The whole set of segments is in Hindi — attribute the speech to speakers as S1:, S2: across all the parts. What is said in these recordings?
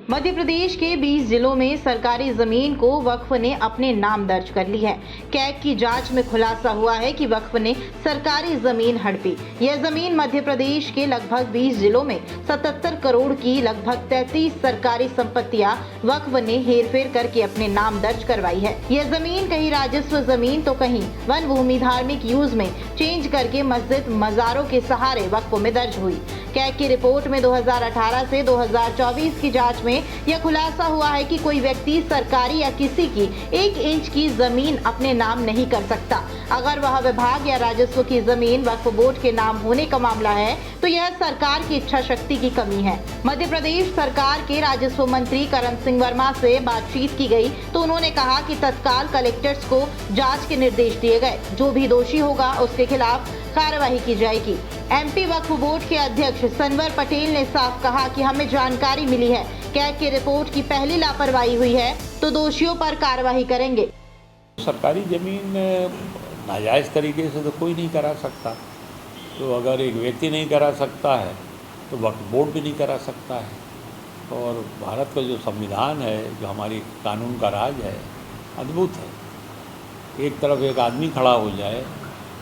S1: मध्य प्रदेश के 20 जिलों में सरकारी जमीन को वक्फ ने अपने नाम दर्ज कर ली है। कैग की जांच में खुलासा हुआ है कि वक्फ ने सरकारी जमीन हड़पी। यह जमीन मध्य प्रदेश के लगभग 20 जिलों में 77 करोड़ की लगभग 33 सरकारी संपत्तियां वक्फ ने हेरफेर करके अपने नाम दर्ज करवाई है। यह जमीन कहीं राजस्व जमीन तो कहीं वन भूमि धार्मिक यूज में चेंज करके मस्जिद मजारों के सहारे वक्फ में दर्ज हुई। कैग की रिपोर्ट में 2018 से 2024 की जांच में यह खुलासा हुआ है कि कोई व्यक्ति सरकारी या किसी की 1 इंच की जमीन अपने नाम नहीं कर सकता। अगर वह विभाग या राजस्व की जमीन वक्फ बोर्ड के नाम होने का मामला है तो यह सरकार की इच्छा शक्ति की कमी है। मध्य प्रदेश सरकार के राजस्व मंत्री करण सिंह वर्मा से बातचीत की गई तो उन्होंने कहा कि तत्काल कलेक्टर्स को जांच के निर्देश दिए गए। जो भी दोषी होगा उसके खिलाफ कार्रवाई की जाएगी। एमपी वक्फ बोर्ड के अध्यक्ष सनवर पटेल ने साफ कहा कि हमें जानकारी मिली है कैग की रिपोर्ट की पहली लापरवाही हुई है तो दोषियों पर कार्रवाई करेंगे।
S2: सरकारी ज़मीन नाजायज़ तरीके से तो कोई नहीं करा सकता, तो अगर एक व्यक्ति नहीं करा सकता है तो वक्फ बोर्ड भी नहीं करा सकता है। और भारत का जो संविधान है, जो हमारी कानून का राज है, अद्भुत है। एक तरफ एक आदमी खड़ा हो जाए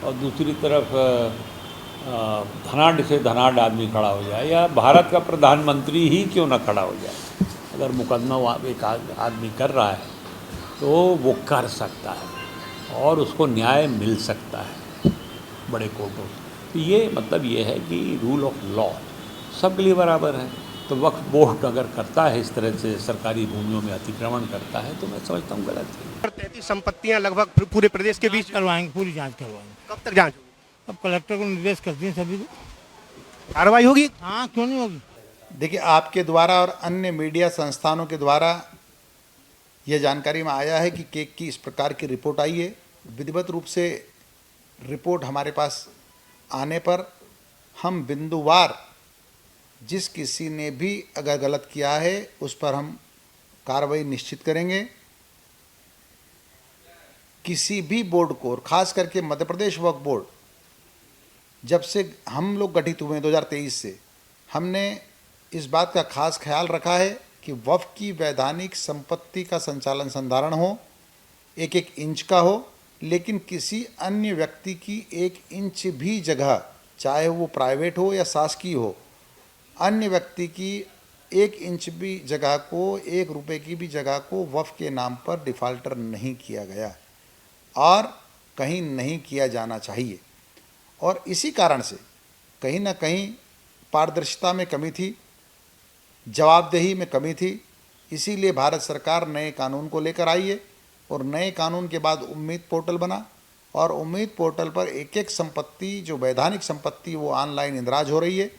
S2: और दूसरी तरफ धनाढ़ से धनाढ़ आदमी खड़ा हो जाए, या भारत का प्रधानमंत्री ही क्यों ना खड़ा हो जाए, अगर मुकदमा एक आदमी कर रहा है तो वो कर सकता है और उसको न्याय मिल सकता है बड़े कोर्टों से। तो ये मतलब ये है कि रूल ऑफ लॉ सबके लिए बराबर है। तो वक्फ बोर्ड अगर करता है इस तरह से, सरकारी भूमियों में अतिक्रमण करता है, तो मैं समझता हूँ गलत है।
S3: 33 संपत्तियां लगभग पूरे प्रदेश के बीच
S4: करवाएंगे, पूरी जांच करवाएंगे।
S3: कब तक जांच होगी?
S4: अब कलेक्टर को निर्देश कर दिए सभी को।
S3: कार्रवाई होगी?
S4: हाँ, क्यों नहीं होगी।
S5: देखिए, आपके द्वारा और अन्य मीडिया संस्थानों के द्वारा यह जानकारी में आया है कि केक की इस प्रकार की रिपोर्ट आई है। विधिवत रूप से रिपोर्ट हमारे पास आने पर हम बिंदुवार जिस किसी ने भी अगर गलत किया है उस पर हम कार्रवाई निश्चित करेंगे। किसी भी बोर्ड को, और ख़ास करके मध्य प्रदेश वक्फ बोर्ड, जब से हम लोग गठित हुए 2023 से, हमने इस बात का खास ख्याल रखा है कि वक्फ की वैधानिक संपत्ति का संचालन संधारण हो, 1-1 इंच का हो, लेकिन किसी अन्य व्यक्ति की 1 इंच भी जगह, चाहे वो प्राइवेट हो या शासकीय हो, अन्य व्यक्ति की 1 इंच भी जगह को, 1 रुपये की भी जगह को वक्फ के नाम पर डिफ़ाल्टर नहीं किया गया और कहीं नहीं किया जाना चाहिए। और इसी कारण से कहीं ना कहीं पारदर्शिता में कमी थी, जवाबदेही में कमी थी। इसीलिए भारत सरकार नए कानून को लेकर आई है और नए कानून के बाद उम्मीद पोर्टल बना और उम्मीद पोर्टल पर एक एक संपत्ति, जो वैधानिक संपत्ति, वो ऑनलाइन इंदराज हो रही है।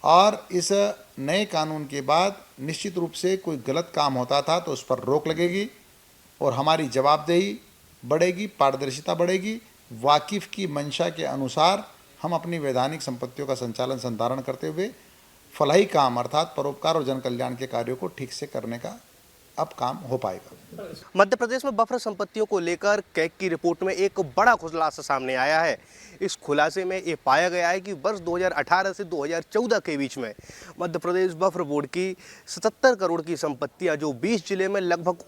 S5: और इस नए कानून के बाद निश्चित रूप से कोई गलत काम होता था तो उस पर रोक लगेगी और हमारी जवाबदेही बढ़ेगी, पारदर्शिता बढ़ेगी। वाकिफ़ की मंशा के अनुसार हम अपनी वैधानिक संपत्तियों का संचालन संधारण करते हुए फलाही काम अर्थात परोपकार और जन कल्याण के कार्यों को ठीक से करने का अब काम हो पाएगा।
S3: मध्य प्रदेश में बफर संपत्तियों को लेकर कैग की रिपोर्ट में एक बड़ा खुलासा सामने आया है। इस खुलासे में ये पाया गया है कि वर्ष 2018 से 2014 के बीच में मध्य प्रदेश बफर बोर्ड की 77 करोड़ की संपत्तियां, जो 20 जिले में लगभग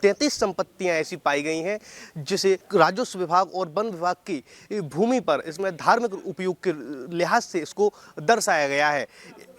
S3: 33 संपत्तियां ऐसी पाई गई हैं जिसे राजस्व विभाग और वन विभाग की भूमि पर, इसमें धार्मिक उपयोग के लिहाज से इसको दर्शाया गया है।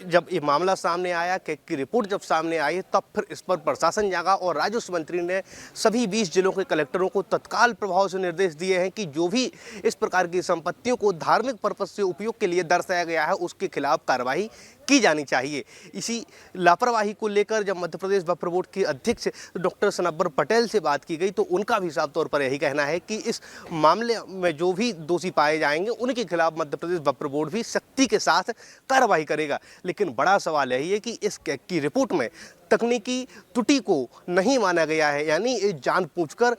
S3: जब ये मामला सामने आया, कैग की रिपोर्ट जब सामने आई, तब फिर इस पर प्रशासन जागा और राजस्व मंत्री ने सभी 20 जिलों के कलेक्टरों को तत्काल प्रभाव से निर्देश दिए हैं कि जो भी इस प्रकार की संपत्तियों को धार्मिक पर्पज से उपयोग के लिए दर्शाया गया है उसके खिलाफ कार्रवाई की जानी चाहिए। इसी लापरवाही को लेकर जब मध्य प्रदेश वक्फ बोर्ड के अध्यक्ष डॉक्टर सनवर पटेल से बात की गई तो उनका भी साफ तौर पर यही कहना है कि इस मामले में जो भी दोषी पाए जाएंगे उनके खिलाफ मध्य प्रदेश वक्फ बोर्ड भी सख्ती के साथ कार्रवाई करेगा। लेकिन बड़ा सवाल यही है कि इस कैग की रिपोर्ट में तकनीकी त्रुटि को नहीं माना गया है, यानी जानबूझकर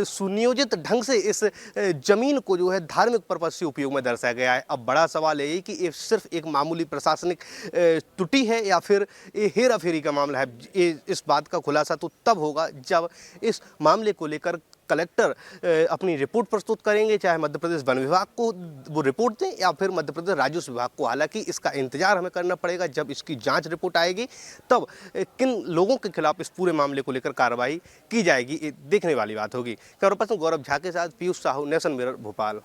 S3: सुनियोजित ढंग से इस जमीन को जो है धार्मिक पर्पज से उपयोग में दर्शाया गया है। अब बड़ा सवाल यही कि ये सिर्फ एक मामूली प्रशासनिक त्रुटि है या फिर ये हेरा फेरी का मामला है। इस बात का खुलासा तो तब होगा जब इस मामले को लेकर कलेक्टर अपनी रिपोर्ट प्रस्तुत करेंगे, चाहे मध्य प्रदेश वन विभाग को वो रिपोर्ट दें या फिर मध्य प्रदेश राजस्व विभाग को। हालांकि इसका इंतजार हमें करना पड़ेगा, जब इसकी जांच रिपोर्ट आएगी तब किन लोगों के खिलाफ इस पूरे मामले को लेकर कार्रवाई की जाएगी, ये देखने वाली बात होगी। कैमरा पर्सन गौरव झा के साथ पीयूष साहू, नेशन मिरर, भोपाल।